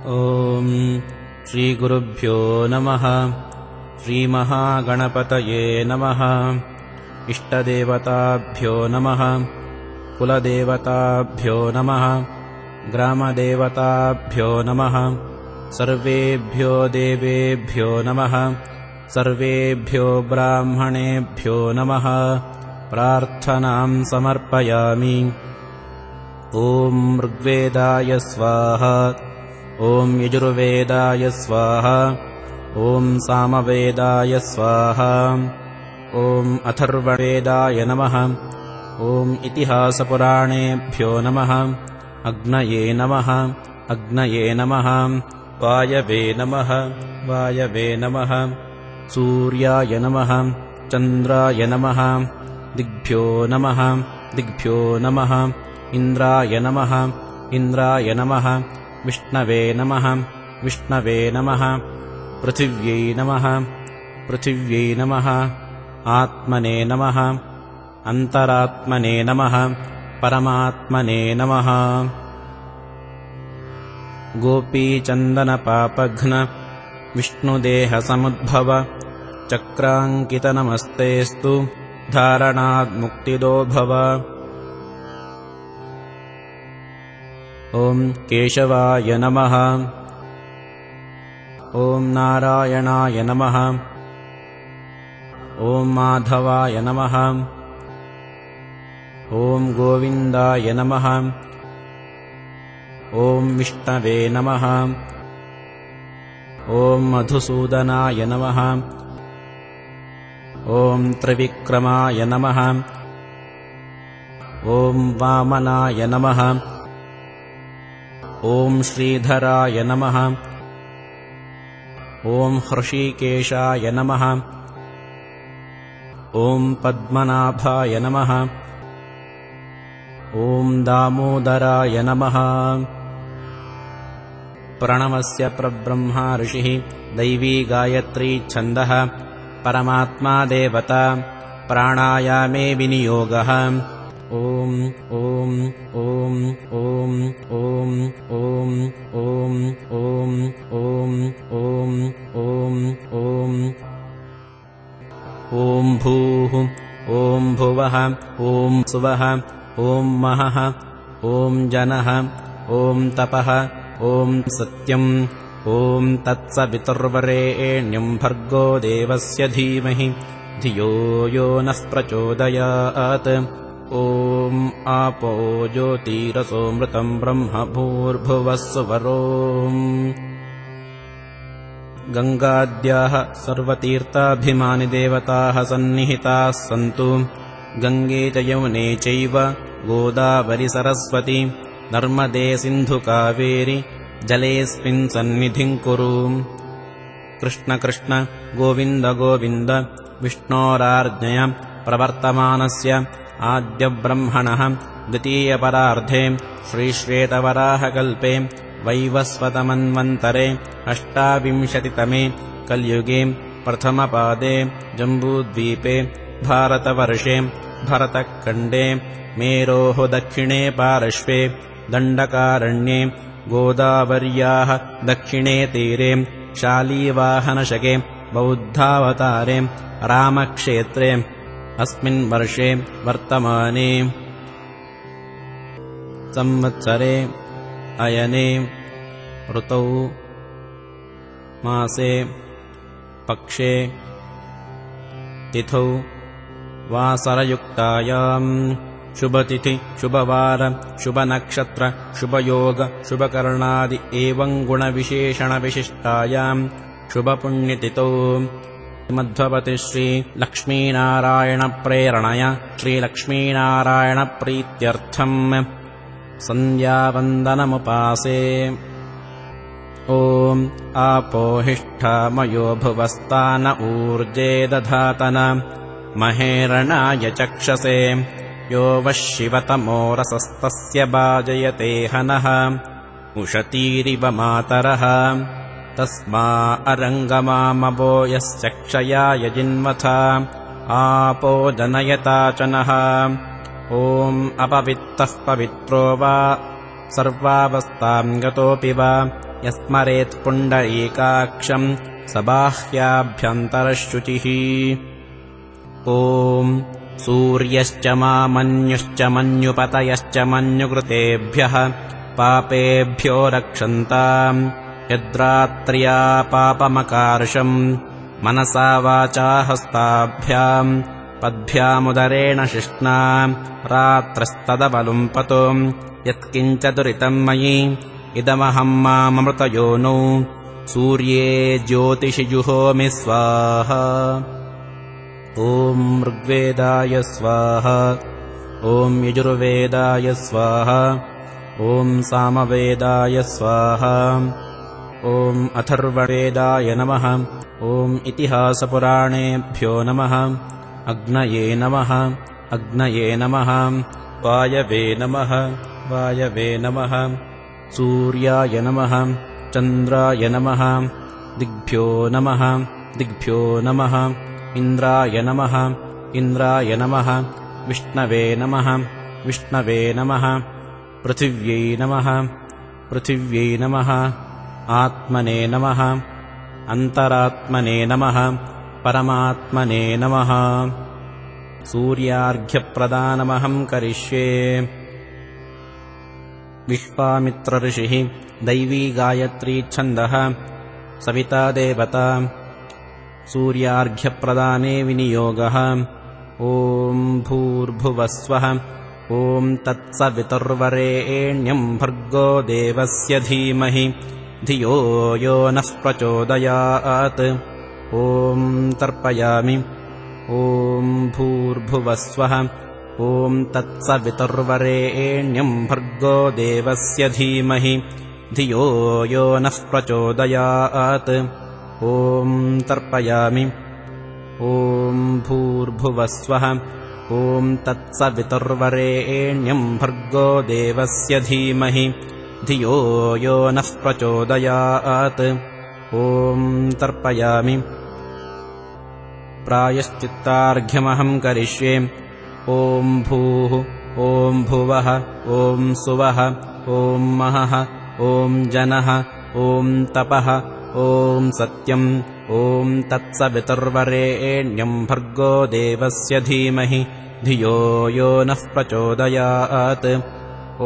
ॐ श्रीगुरुभ्यो नमः। श्रीमहागणपतये नमः। इष्टदेवताभ्यो नमः। कुलदेवताभ्यो नमः। ग्रामदेवताभ्यो नमः। सर्वेभ्यो देवेभ्यो नमः। सर्वेभ्यो ब्राह्मणेभ्यो नमः। प्रार्थनां समर्पयामि। ॐ ऋग्वेदाय स्वाहा। ॐ यजुर्वेदाय स्वाहा। ॐ सामवेदाय स्वाहा। ॐ अथर्ववेदाय नमः। ॐ इतिहासपुराणेभ्यो नमः। अग्नये नमः। अग्नये नमः। वायवे नमः। वायवे नमः। सूर्याय नमः। चन्द्राय नमः। दिग्भ्यो नमः। दिग्भ्यो नमः। इन्द्राय नमः। इन्द्राय नमः। विष्णवे नमः। विष्णवे नमः। पृथिव्यै नमः। पृथिव्यै नमः। आत्मने नमः। अन्तरात्मने नमः। परमात्मने नमः। गोपीचन्दनपापघ्न विष्णुदेहसमुद्भव चक्राङ्कितनमस्तेऽस्तु धारणाद्मुक्तिदो भव। ॐ केशवाय नमः। ॐ नारायणाय नमः। ॐ माधवाय नमः। ॐ गोविन्दाय नमः। ॐ विष्णवे नमः। ॐ मधुसूदनाय नमः। ॐ त्रिविक्रमाय नमः। ॐ वामनाय नमः। ॐ श्रीधराय नमः। ॐ हृषीकेशाय नमः। ॐ पद्मनाभाय नमः। ॐ दामोदराय नमः। प्रणवस्य परब्रह्मा ऋषिः दैवी गायत्री छन्दः परमात्मा देवता प्राणायामे विनियोगः। ॐ ॐ ॐ ॐ ॐ ॐ ॐ ॐ ॐ ॐ ॐ ॐ भूः ॐ भुवः ॐ सुवः ॐ महः ॐ जनः ॐ तपः ॐ सत्यम् ॐ तत्सवितुर्वरेण्यं भर्गो देवस्य धीमहि धियो यो नः प्रचोदयात्। ॐ आपो ज्योतिरसोऽमृतं ब्रह्म भूर्भुवः सुवरोम्। गङ्गाद्याः सर्वतीर्थाभिमानिदेवताः सन्निहिताः सन्तु। गङ्गे च यमुने चैव गोदावरि सरस्वती नर्मदे सिन्धुकावेरि जलेऽस्मिन् सन्निधिं कुरु। कृष्ण कृष्ण गोविन्द गोविन्द विष्णोराज्ञया प्रवर्तमानस्य आद्यब्रह्मणः द्वितीयपरार्धे श्रीश्वेतवराहकल्पे वैवस्वतमन्वन्तरे अष्टाविंशतितमे कलियुगे प्रथमपादे जम्बूद्वीपे भारतवर्षे भरतखण्डे मेरोः दक्षिणे पार्श्वे दण्डकारण्ये गोदावर्याः दक्षिणे तीरे शालीवाहनशके बौद्धावतारे रामक्षेत्रे अस्मिन् वर्षे वर्तमाने संवत्सरे अयने ऋतौ मासे पक्षे तिथौ वासरयुक्तायां शुभतिथि शुभवार शुभनक्षत्र शुभयोग शुभकर्णादि एवं गुणविशेषणविशिष्टायां शुभपुण्यतिथौ मध्वपति श्रीलक्ष्मीनारायणप्रेरणया श्रीलक्ष्मीनारायणप्रीत्यर्थं सन्ध्यावन्दनमुपासे। ॐ आपोहिष्ठामयो भुवस्तान ऊर्जे दधातन महेरणाय चक्षसे यो वः शिवतमो रसस्तस्य भाजयते हनः उशतीरिव मातरः तस्मा अरङ्गमामवो यश्चक्षयाय जिन्वथा आपो जनयताचनः। ॐ अपवित्तः पवित्रो वा सर्वावस्थां गतोऽपि वा यस्मरेत् पुण्डरीकाक्षम् स बाह्याभ्यन्तरशुचिः। ॐ सूर्यश्च मामन्युश्च मन्युपतयश्च मन्युकृतेभ्यः पापेभ्यो रक्षन्ताम् यद्रात्र्या पापमकार्षम् मनसा वाचा हस्ताभ्याम् पद्भ्यामुदरेण शिष्णा रात्रस्तदवलुम्पतो यत्किञ्च दुरितम् मयि इदमहम् माममृतयोनौ सूर्ये ज्योतिषि जुहोमि स्वाहा। ॐ ऋग्वेदाय स्वाहा। ॐ यजुर्वेदाय स्वाहा। ॐ सामवेदाय स्वाहा। ॐ अथर्ववेदाय नमः। ॐ इतिहासपुराणेभ्यो नमः। अग्नये नमः। अग्नये नमः। वायवे नमः। वायवे नमः। सूर्याय नमः। चन्द्राय नमः। दिग्भ्यो नमः। दिग्भ्यो नमः। इन्द्राय नमः। इन्द्राय नमः। विष्णवे नमः। विष्णवे नमः। पृथिव्यै नमः। पृथिव्यै नमः। आत्मने नमः। अन्तरात्मने नमः। परमात्मने नमः। सूर्यार्घ्यप्रदानमहम् करिष्ये। विश्वामित्रऋषिः दैवी गायत्री छन्दः सविता देवता। सूर्यार्घ्यप्रदाने विनियोगः। ॐ भूर्भुवस्वः। ॐ तत्सवितुर्वरेण्यम् भर्गो देवस्य धीमहि धियो यो नः प्रचोदयात्। ॐ तर्पयामि। ॐ भूर्भुवस्वः। ॐ तत्सवितुर्वरेण्यम् भर्गो देवस्य धीमहि धियो यो नः प्रचोदयात्। ॐ तर्पयामि। ॐ भूर्भुवस्वः। ॐ तत्सवितुर्वरेण्यम् भर्गो देवस्य धीमहि धियो यो नः प्रचोदयात्। ॐ तर्पयामि। प्रायश्चित्तार्घ्यमहम् करिष्ये। ॐ भूः। ॐ भुवः। ॐ सुवः। ॐ महः। ॐ जनः। ॐ तपः। ॐ सत्यम्। ॐ तत्सवितुर्वरेण्यम् भर्गो देवस्य धीमहि धियो यो नः प्रचोदयात्।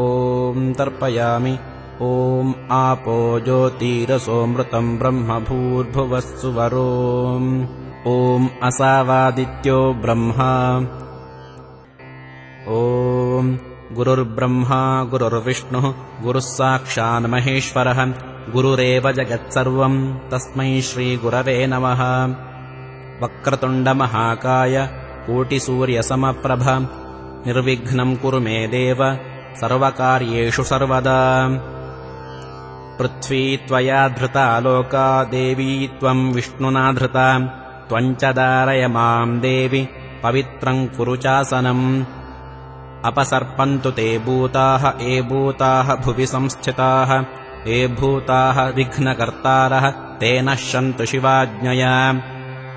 ॐ तर्पयामि। ॐ आपो ज्योतिरसोऽमृतम् ब्रह्म भूर्भुवस्सु वरो। ॐ असावादित्यो ब्रह्मा। ॐ गुरुर्ब्रह्मा गुरुर्विष्णुः गुरुः साक्षान् महेश्वरः गुरुरेव जगत्सर्वम् तस्मै श्रीगुरवे नमः। वक्रतुण्डमहाकाय कोटिसूर्यसमप्रभ निर्विघ्नम् कुरु मे देव सर्वकार्येषु सर्वदा। पृथ्वी त्वया धृता लोका देवी त्वम् विष्णुना धृता त्वम् च धारय माम् देवि पवित्रम् कुरु चासनम्। अपसर्पन्तु ते भूताः ये भूताः भुवि संस्थिताः ये भूताः विघ्नकर्तारः ते नश्यन्तु शिवाज्ञया।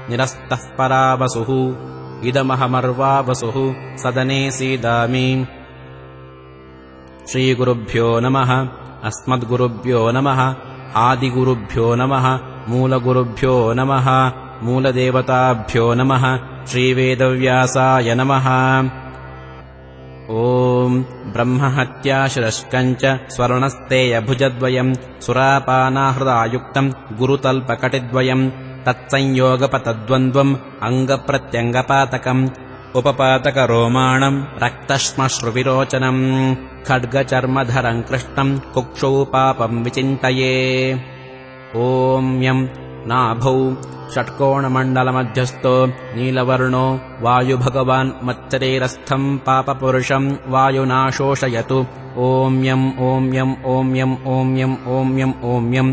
निरस्तः परा वसुः इदमहमर्वा वसुः सदने सीदामि। श्रीगुरुभ्यो नमः। अस्मद्गुरुभ्यो नमः। आदिगुरुभ्यो नमः। मूलगुरुभ्यो नमः। मूलदेवताभ्यो नमः। श्रीवेदव्यासाय नमः। ॐ ब्रह्महत्याशिरस्कम् च स्वर्णस्तेयभुजद्वयम् सुरापानाहृदायुक्तम् गुरुतल्पकटिद्वयम् तत्संयोगपतद्वन्द्वम् अङ्गप्रत्यङ्गपातकम् उपपातकरोमाणम् रक्तश्मश्रुविरोचनम् खड्गचर्मधरम् कृष्णम् कुक्षौ पापम् विचिन्तये। ॐ यम् नाभौ षट्कोणमण्डलमध्यस्थो नीलवर्णो वायुभगवान् मत्शरीरस्थम् पापपुरुषम् वायुनाशोषयतु। ॐ यम् ॐ यम् ॐ यम् ॐ यम् ॐ यम् ॐ यम्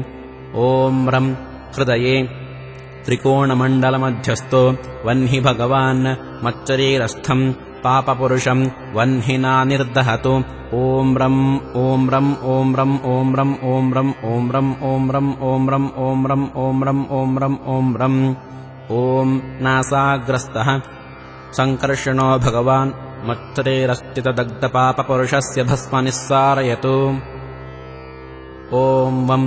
ॐ रम् हृदये त्रिकोणमण्डलमध्यस्थो वह्नि भगवान् मत्शरीरस्थम् पापपुरुषम् वह्निना निर्दहतु। ॐ रम् ॐ रम् ॐ रम् ॐ रम् ॐ रम् ॐ रम् ॐ रम् ॐ रम् ॐ रम् ॐ रम् ॐ रम् ॐ रम् ॐ नासाग्रस्तः सङ्कर्षणो भगवान् मत्शरीरस्थितदग्धपापपुरुषस्य भस्म निस्सारयतु। ॐ वम्